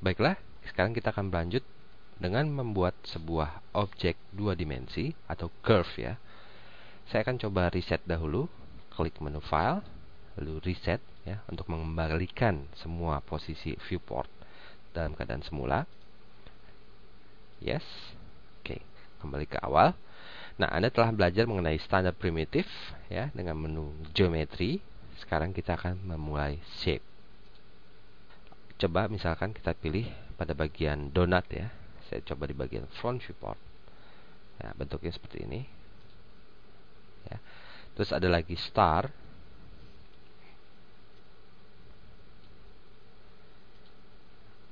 Baiklah, sekarang kita akan berlanjut dengan membuat sebuah objek dua dimensi atau curve ya. Saya akan coba reset dahulu, klik menu file, lalu reset ya untuk mengembalikan semua posisi viewport dalam keadaan semula. Yes. Oke, kembali ke awal. Nah, Anda telah belajar mengenai standar primitif ya dengan menu geometry. Sekarang kita akan memulai shape. Coba misalkan kita pilih pada bagian donut ya. Saya coba di bagian front viewport. Ya, bentuknya seperti ini. Ya. Terus ada lagi star.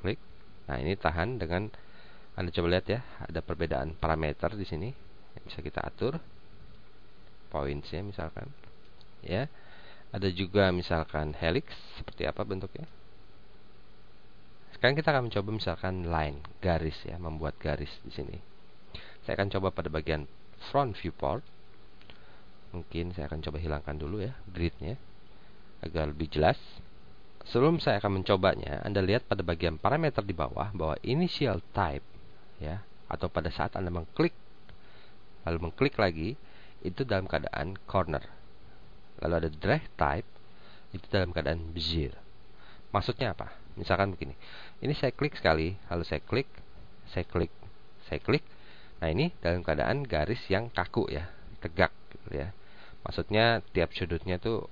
Klik. Nah, ini tahan dengan Anda coba lihat ya, ada perbedaan parameter di sini yang bisa kita atur. Pointsnya misalkan. Ya. Ada juga misalkan helix, seperti apa bentuknya. Sekarang kita akan mencoba misalkan line, garis ya, membuat garis di sini. Saya akan coba pada bagian front viewport. Mungkin saya akan coba hilangkan dulu ya gridnya agar lebih jelas. Sebelum saya akan mencobanya, Anda lihat pada bagian parameter di bawah bahwa initial type ya, atau pada saat Anda mengklik lalu mengklik lagi, itu dalam keadaan corner. Lalu ada drag type, itu dalam keadaan bezier. Maksudnya apa? Misalkan begini. Ini saya klik sekali, lalu saya klik, saya klik, saya klik. Nah, ini dalam keadaan garis yang kaku ya, tegak gitu ya. Maksudnya tiap sudutnya itu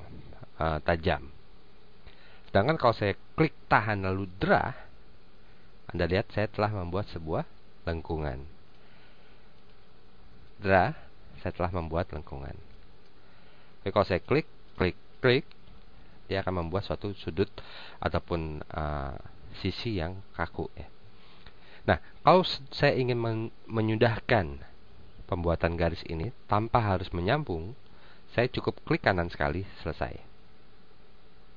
tajam. Sedangkan kalau saya klik tahan lalu draw, Anda lihat saya telah membuat sebuah lengkungan. Draw, saya telah membuat lengkungan. Oke, kalau saya klik, klik, klik, dia akan membuat suatu sudut ataupun sisi yang kaku ya. Nah, kalau saya ingin menyudahkan pembuatan garis ini tanpa harus menyambung, saya cukup klik kanan sekali, selesai.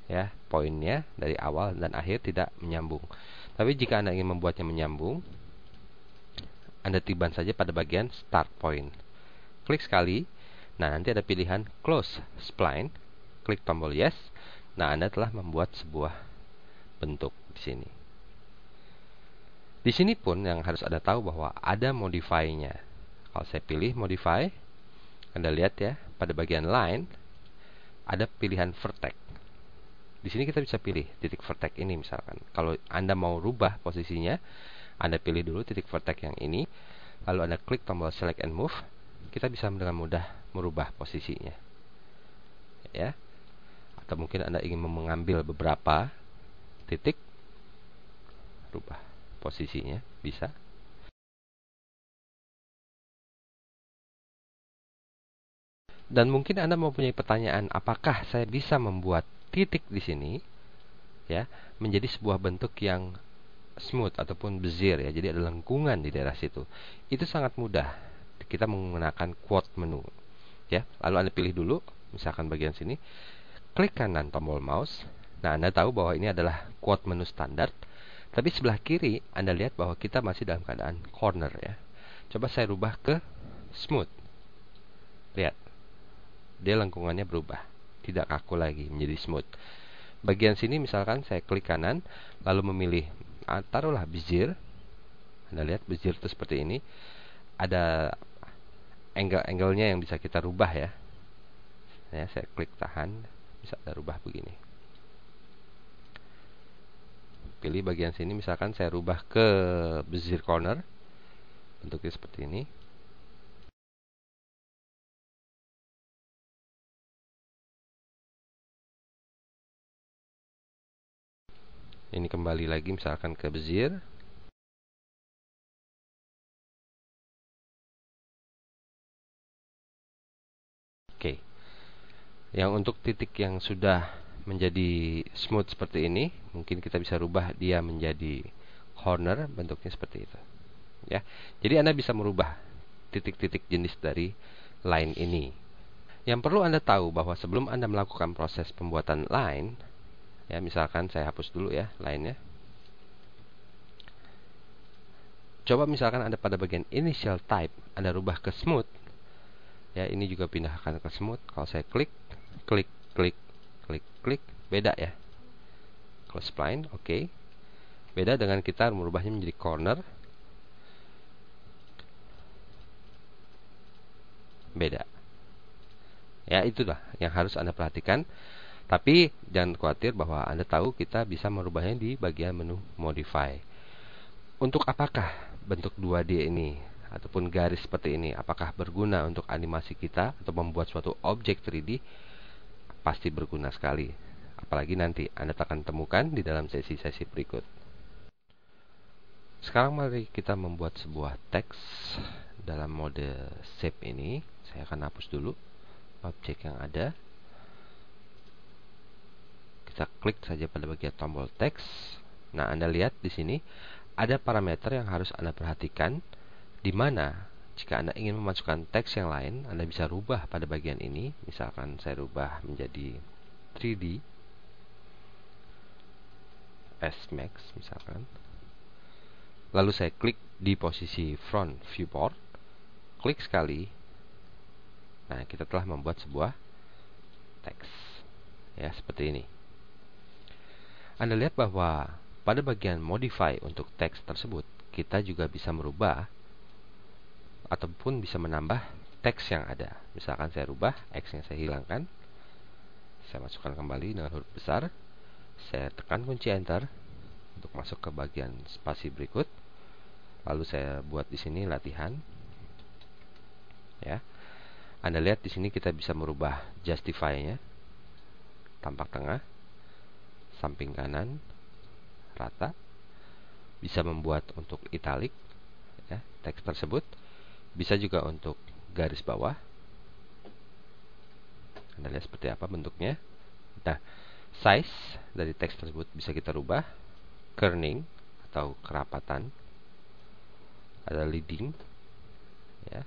Ya, poinnya dari awal dan akhir tidak menyambung. Tapi jika Anda ingin membuatnya menyambung, Anda tiban saja pada bagian start point. Klik sekali. Nah, nanti ada pilihan close spline. Klik tombol yes. Nah, Anda telah membuat sebuah bentuk di sini. Di sini pun yang harus Anda tahu bahwa ada modify-nya. Kalau saya pilih modify, Anda lihat ya, pada bagian line ada pilihan vertex. Di sini kita bisa pilih titik vertex ini misalkan. Kalau Anda mau rubah posisinya, Anda pilih dulu titik vertex yang ini, lalu Anda klik tombol select and move, kita bisa dengan mudah merubah posisinya. Ya. Atau mungkin Anda ingin mengambil beberapa titik, rubah posisinya, bisa. Dan mungkin Anda mempunyai pertanyaan, apakah saya bisa membuat titik di sini ya menjadi sebuah bentuk yang smooth ataupun bezier ya. Jadi ada lengkungan di daerah situ. Itu sangat mudah. Kita menggunakan quote menu. Ya, lalu Anda pilih dulu misalkan bagian sini. Klik kanan tombol mouse. Nah, Anda tahu bahwa ini adalah quote menu standar. Tapi sebelah kiri Anda lihat bahwa kita masih dalam keadaan corner ya. Coba saya rubah ke smooth. Lihat. Dia lengkungannya berubah. Tidak kaku lagi, menjadi smooth. Bagian sini misalkan saya klik kanan lalu memilih taruhlah bezier. Anda lihat bezier itu seperti ini. Ada angle-angle-nya yang bisa kita rubah ya. Ya, saya klik tahan, bisa ada rubah begini. Pilih bagian sini misalkan saya rubah ke bezier corner. Bentuknya seperti ini. Ini kembali lagi misalkan ke bezier. Oke. Yang untuk titik yang sudah menjadi smooth seperti ini, mungkin kita bisa rubah dia menjadi corner, bentuknya seperti itu. Ya. Jadi Anda bisa merubah titik-titik jenis dari line ini. Yang perlu Anda tahu bahwa sebelum Anda melakukan proses pembuatan line, ya misalkan saya hapus dulu ya line-nya. Coba misalkan Anda pada bagian initial type, Anda rubah ke smooth. Ya, ini juga pindahkan ke smooth. Kalau saya klik, klik, klik, klik, klik, beda ya. Close spline, oke. Beda dengan kita merubahnya menjadi corner. Beda. Ya, itulah yang harus Anda perhatikan. Tapi jangan khawatir bahwa Anda tahu kita bisa merubahnya di bagian menu modify. Untuk apakah bentuk 2D ini ataupun garis seperti ini? Apakah berguna untuk animasi kita atau membuat suatu objek 3D? Pasti berguna sekali. Apalagi nanti Anda akan temukan di dalam sesi-sesi berikut. Sekarang mari kita membuat sebuah teks dalam mode shape ini. Saya akan hapus dulu objek yang ada. Kita klik saja pada bagian tombol teks. Nah, Anda lihat di sini ada parameter yang harus Anda perhatikan, di mana jika Anda ingin memasukkan teks yang lain, Anda bisa rubah pada bagian ini. Misalkan saya rubah menjadi 3D S-Max misalkan. Lalu saya klik di posisi front viewport, klik sekali. Nah, kita telah membuat sebuah teks. Ya, seperti ini. Anda lihat bahwa pada bagian modify untuk teks tersebut, kita juga bisa merubah ataupun bisa menambah teks yang ada. Misalkan saya rubah, X yang saya hilangkan, saya masukkan kembali dengan huruf besar, saya tekan kunci enter untuk masuk ke bagian spasi berikut. Lalu saya buat di sini latihan. Ya. Anda lihat di sini kita bisa merubah justify-nya. Tampak tengah, samping kanan, rata. Bisa membuat untuk italic ya, teks tersebut. Bisa juga untuk garis bawah. Anda lihat seperti apa bentuknya. Nah, size dari teks tersebut bisa kita rubah. Kerning atau kerapatan. Ada leading ya.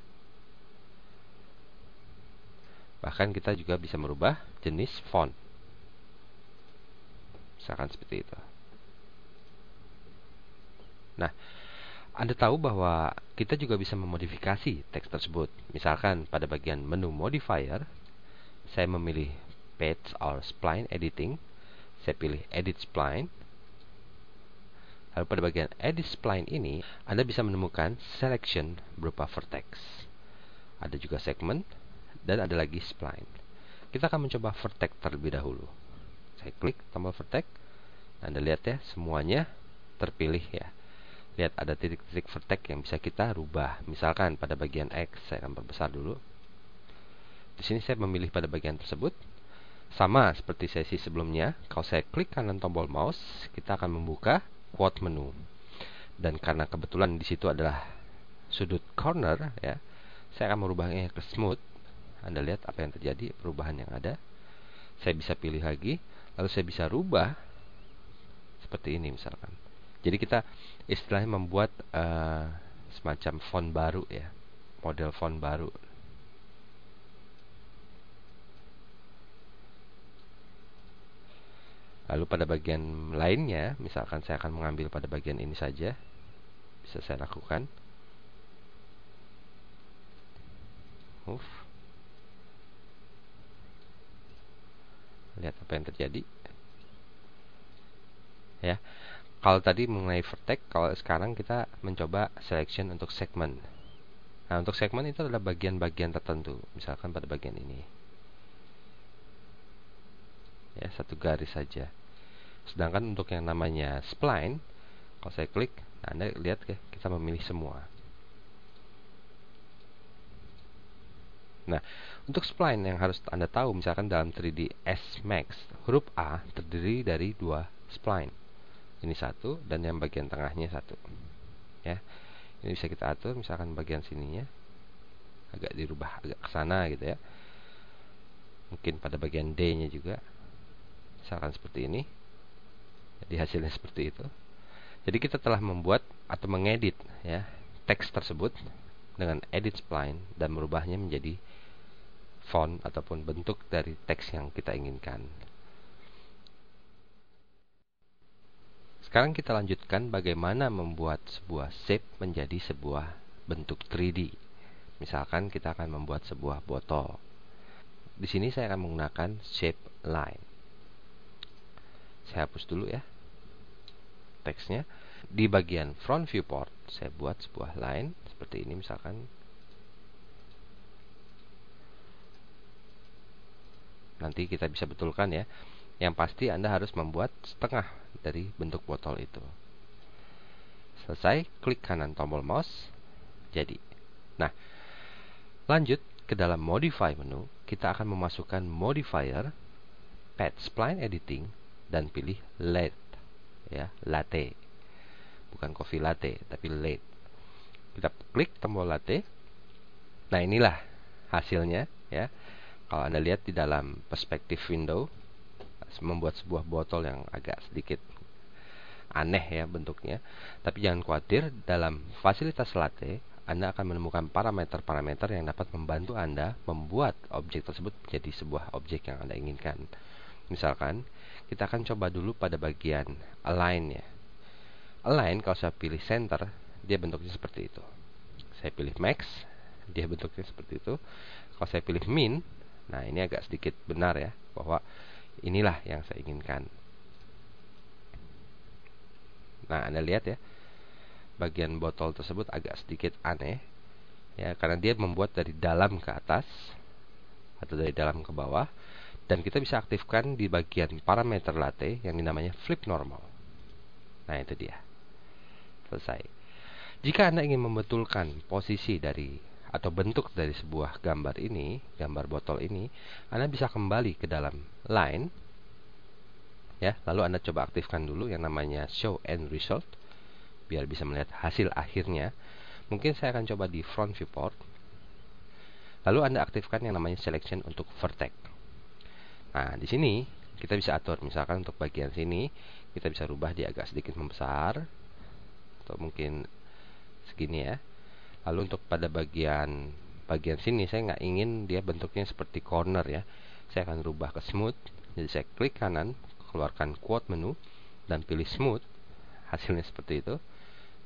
Bahkan kita juga bisa merubah jenis font. Misalkan seperti itu. Nah, Anda tahu bahwa kita juga bisa memodifikasi teks tersebut. Misalkan pada bagian menu modifier, saya memilih page or spline editing. Saya pilih edit spline. Lalu pada bagian edit spline ini, Anda bisa menemukan selection berupa vertex. Ada juga segment, dan ada lagi spline. Kita akan mencoba vertex terlebih dahulu. Saya klik tombol vertex. Anda lihat ya, semuanya terpilih ya. Lihat ada titik-titik vertex yang bisa kita rubah. Misalkan pada bagian X, saya akan perbesar dulu. Di sini saya memilih pada bagian tersebut. Sama seperti sesi sebelumnya, kalau saya klik kanan tombol mouse, kita akan membuka quote menu. Dan karena kebetulan di situ adalah sudut corner ya, saya akan merubahnya ke smooth. Anda lihat apa yang terjadi, perubahan yang ada. Saya bisa pilih lagi, lalu saya bisa rubah seperti ini misalkan. Jadi kita istilahnya membuat semacam font baru ya, model font baru. Lalu pada bagian lainnya, misalkan saya akan mengambil pada bagian ini saja, bisa saya lakukan. Move. Lihat apa yang terjadi. Ya. Kalau tadi mengenai vertex, kalau sekarang kita mencoba selection untuk segment. Nah, untuk segment itu adalah bagian-bagian tertentu. Misalkan pada bagian ini. Ya, satu garis saja. Sedangkan untuk yang namanya spline, kalau saya klik, nah Anda lihat ya, kita memilih semua. Nah, untuk spline yang harus Anda tahu, misalkan dalam 3D S-Max, huruf A terdiri dari 2 spline. Ini satu, dan yang bagian tengahnya satu. Ya, ini bisa kita atur, misalkan bagian sininya agak dirubah, agak ke sana gitu ya. Mungkin pada bagian D-nya juga. Misalkan seperti ini. Jadi hasilnya seperti itu. Jadi kita telah membuat atau mengedit ya teks tersebut dengan edit spline dan merubahnya menjadi font ataupun bentuk dari teks yang kita inginkan. Sekarang kita lanjutkan bagaimana membuat sebuah shape menjadi sebuah bentuk 3D. Misalkan kita akan membuat sebuah botol. Di sini saya akan menggunakan shape line. Saya hapus dulu ya. teksnya. Di bagian front viewport, saya buat sebuah line seperti ini misalkan. Nanti kita bisa betulkan ya. Yang pasti Anda harus membuat setengah dari bentuk botol itu. Selesai, klik kanan tombol mouse, jadi. Nah, lanjut ke dalam modify menu, kita akan memasukkan modifier, pad spline editing, dan pilih late, ya, latte. Bukan coffee latte, tapi late. Kita klik tombol latte. Nah, inilah hasilnya, ya. Kalau Anda lihat di dalam perspektif window, membuat sebuah botol yang agak sedikit aneh ya bentuknya. Tapi jangan khawatir, dalam fasilitas latte Anda akan menemukan parameter-parameter yang dapat membantu Anda membuat objek tersebut menjadi sebuah objek yang Anda inginkan. Misalkan, kita akan coba dulu pada bagian align ya. Align, kalau saya pilih center, dia bentuknya seperti itu. Saya pilih max, dia bentuknya seperti itu. Kalau saya pilih min, nah ini agak sedikit benar ya, bahwa inilah yang saya inginkan. Nah, Anda lihat ya, bagian botol tersebut agak sedikit aneh ya, karena dia membuat dari dalam ke atas atau dari dalam ke bawah. Dan kita bisa aktifkan di bagian parameter latte yang dinamanya flip normal. Nah, itu dia. Selesai. Jika Anda ingin membetulkan posisi dari atau bentuk dari sebuah gambar ini, gambar botol ini, Anda bisa kembali ke dalam line ya, lalu Anda coba aktifkan dulu yang namanya show end result biar bisa melihat hasil akhirnya. Mungkin saya akan coba di front viewport. Lalu Anda aktifkan yang namanya selection untuk vertex. Nah, di sini kita bisa atur, misalkan untuk bagian sini kita bisa rubah dia agak sedikit membesar atau mungkin segini ya. Lalu untuk pada bagian sini saya nggak ingin dia bentuknya seperti corner ya. Saya akan rubah ke smooth. Jadi saya klik kanan, keluarkan quote menu dan pilih smooth. Hasilnya seperti itu.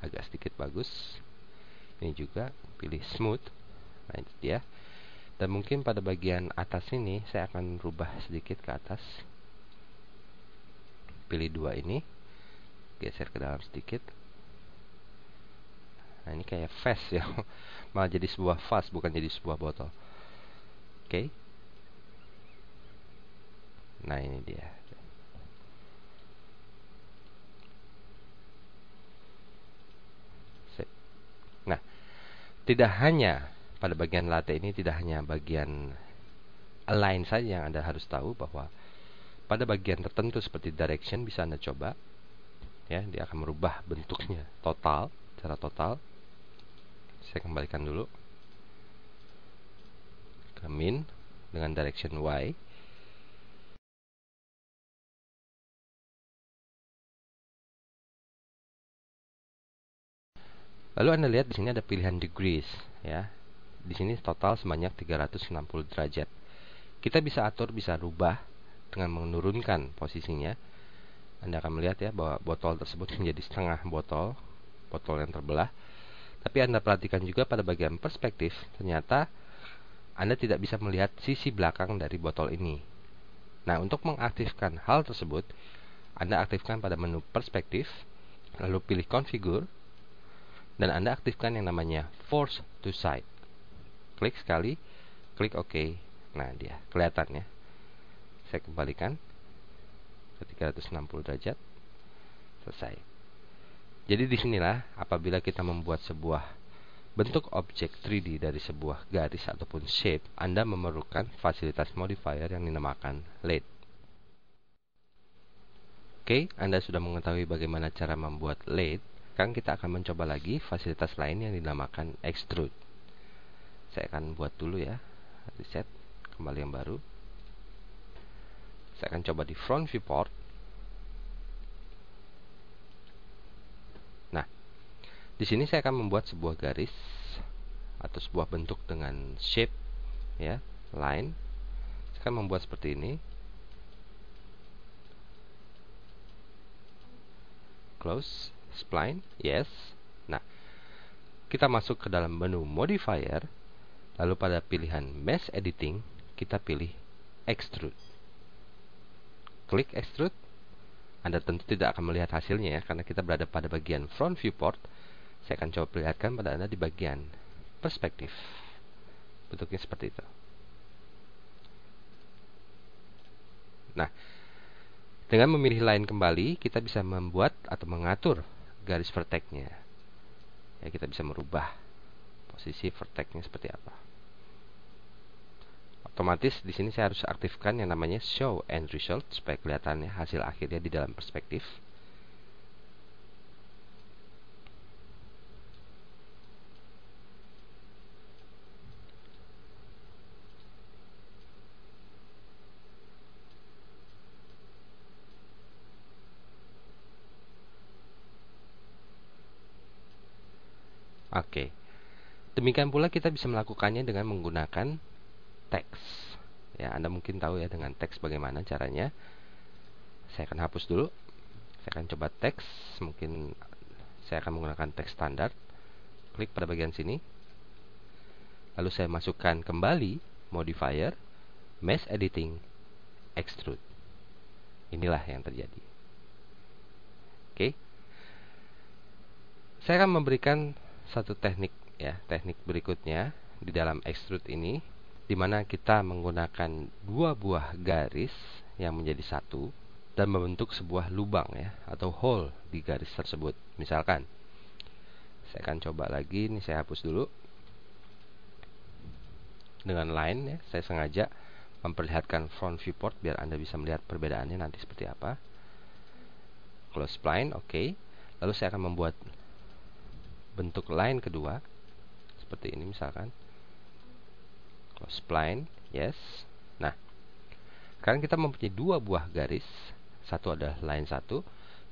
Agak sedikit bagus. Ini juga pilih smooth. Nah, itu dia. Dan mungkin pada bagian atas ini saya akan rubah sedikit ke atas. Pilih dua ini, geser ke dalam sedikit. Nah, ini kayak vase ya. Malah jadi sebuah vas, bukan jadi sebuah botol. Oke. Nah, ini dia. Nah, tidak hanya pada bagian latte ini, tidak hanya bagian align saja yang Anda harus tahu, bahwa pada bagian tertentu seperti direction bisa Anda coba ya, dia akan merubah bentuknya total, secara total. Saya kembalikan dulu ke min dengan direction Y. Lalu Anda lihat di sini ada pilihan degrees ya. Di sini total sebanyak 360 derajat. Kita bisa atur, bisa rubah dengan menurunkan posisinya. Anda akan melihat ya bahwa botol tersebut menjadi setengah botol yang terbelah. Tapi Anda perhatikan juga pada bagian perspektif, ternyata Anda tidak bisa melihat sisi belakang dari botol ini. Nah, untuk mengaktifkan hal tersebut, Anda aktifkan pada menu perspektif, lalu pilih configure, dan Anda aktifkan yang namanya force to side. Klik sekali, klik OK. Nah, dia kelihatan ya. Saya kembalikan ke 360 derajat. Selesai. Jadi disinilah apabila kita membuat sebuah bentuk objek 3D dari sebuah garis ataupun shape, Anda memerlukan fasilitas modifier yang dinamakan lathe. Oke, Anda sudah mengetahui bagaimana cara membuat lathe. Sekarang kita akan mencoba lagi fasilitas lain yang dinamakan extrude. Saya akan buat dulu ya, reset, kembali yang baru. Saya akan coba di front viewport. Nah, di sini saya akan membuat sebuah garis atau sebuah bentuk dengan shape ya, line. Saya akan membuat seperti ini. Close, spline, yes. Nah, kita masuk ke dalam menu modifier, lalu pada pilihan mesh editing kita pilih extrude. Klik extrude. Anda tentu tidak akan melihat hasilnya ya, karena kita berada pada bagian front viewport. Saya akan coba perlihatkan pada Anda di bagian perspektif. Bentuknya seperti itu. Nah, dengan memilih line kembali, kita bisa membuat atau mengatur garis vertexnya. Ya, kita bisa merubah posisi vertexnya seperti apa. Otomatis di sini saya harus aktifkan yang namanya show end result supaya kelihatannya hasil akhirnya di dalam perspektif. Oke. Demikian pula kita bisa melakukannya dengan menggunakan teks. Ya, Anda mungkin tahu ya dengan teks bagaimana caranya. Saya akan hapus dulu. Saya akan coba teks. Mungkin saya akan menggunakan teks standar. Klik pada bagian sini. Lalu saya masukkan kembali modifier, mesh editing, extrude. Inilah yang terjadi. Oke. Saya akan memberikan satu teknik ya, teknik berikutnya di dalam extrude ini, di mana kita menggunakan dua buah garis yang menjadi satu dan membentuk sebuah lubang ya, atau hole di garis tersebut. Misalkan, saya akan coba lagi, ini saya hapus dulu. Dengan line ya, saya sengaja memperlihatkan front viewport biar Anda bisa melihat perbedaannya nanti seperti apa. Close spline, oke. Lalu saya akan membuat bentuk line kedua seperti ini misalkan. Close spline, yes. Nah, sekarang kita mempunyai dua buah garis. Satu adalah line 1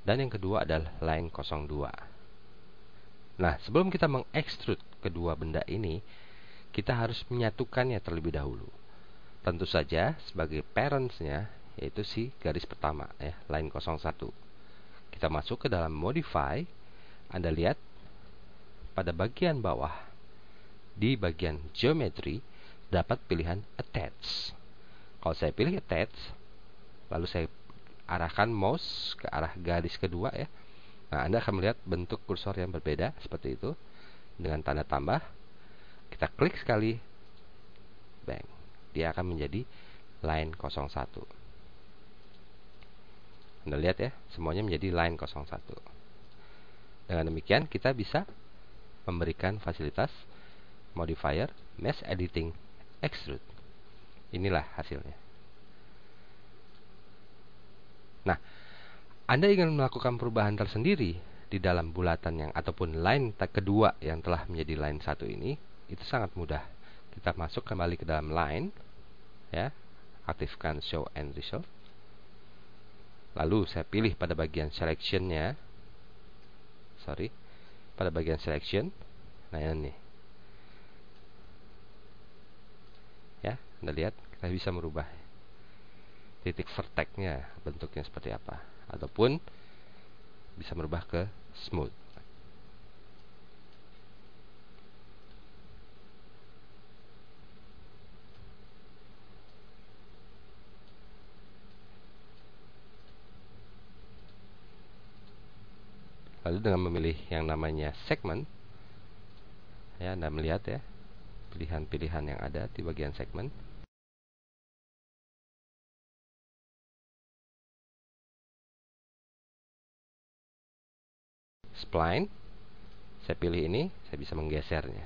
dan yang kedua adalah line 02. Nah, sebelum kita mengekstrud kedua benda ini, kita harus menyatukannya terlebih dahulu. Tentu saja sebagai parentsnya yaitu si garis pertama ya, line 01. Kita masuk ke dalam modify. Anda lihat pada bagian bawah di bagian geometry dapat pilihan attach. Kalau saya pilih attach, lalu saya arahkan mouse ke arah garis kedua ya. Nah, Anda akan melihat bentuk kursor yang berbeda seperti itu dengan tanda tambah. Kita klik sekali, bang, dia akan menjadi line 01. Anda lihat ya, semuanya menjadi line 01. Dengan demikian kita bisa memberikan fasilitas modifier, mesh editing, extrude. Inilah hasilnya. Nah, Anda ingin melakukan perubahan tersendiri di dalam bulatan yang ataupun line kedua yang telah menjadi line 1 ini, itu sangat mudah. Kita masuk kembali ke dalam line ya, aktifkan show end result. Lalu saya pilih pada bagian selection-nya. Pada bagian selection. Nah, ini. Ya, Anda lihat kita bisa merubah titik vertex-nya bentuknya seperti apa, ataupun bisa merubah ke smooth. Lalu dengan memilih yang namanya segment ya, Anda melihat ya pilihan-pilihan yang ada di bagian segment. Spline, saya pilih ini, saya bisa menggesernya.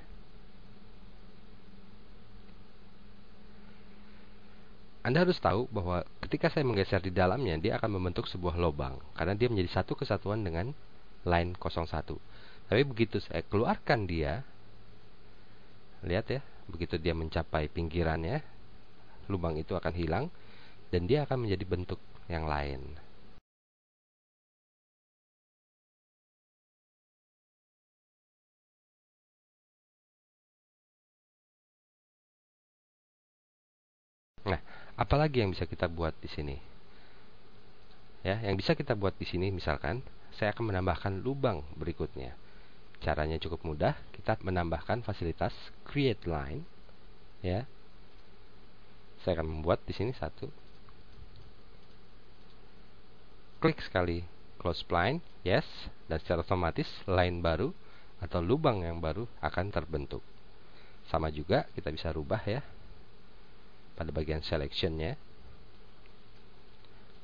Anda harus tahu bahwa ketika saya menggeser di dalamnya, dia akan membentuk sebuah lubang karena dia menjadi satu kesatuan dengan line 01. Tapi begitu saya keluarkan dia, lihat ya, begitu dia mencapai pinggirannya, lubang itu akan hilang dan dia akan menjadi bentuk yang lain. Nah, apalagi yang bisa kita buat di sini? Ya, yang bisa kita buat di sini misalkan saya akan menambahkan lubang berikutnya. Caranya cukup mudah, kita menambahkan fasilitas create line ya. Saya akan membuat di sini satu. klik sekali close spline, yes, dan secara otomatis line baru atau lubang yang baru akan terbentuk. Sama juga kita bisa rubah ya pada bagian selectionnya,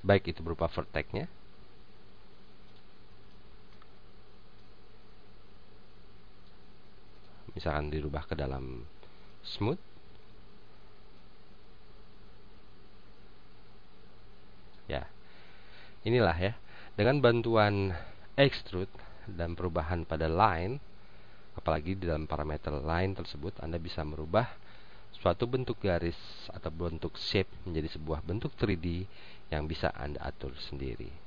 baik itu berupa vertexnya, misalkan dirubah ke dalam smooth, ya. Inilah ya, dengan bantuan extrude dan perubahan pada line, apalagi di dalam parameter line tersebut, Anda bisa merubah suatu bentuk garis atau bentuk shape menjadi sebuah bentuk 3D yang bisa Anda atur sendiri.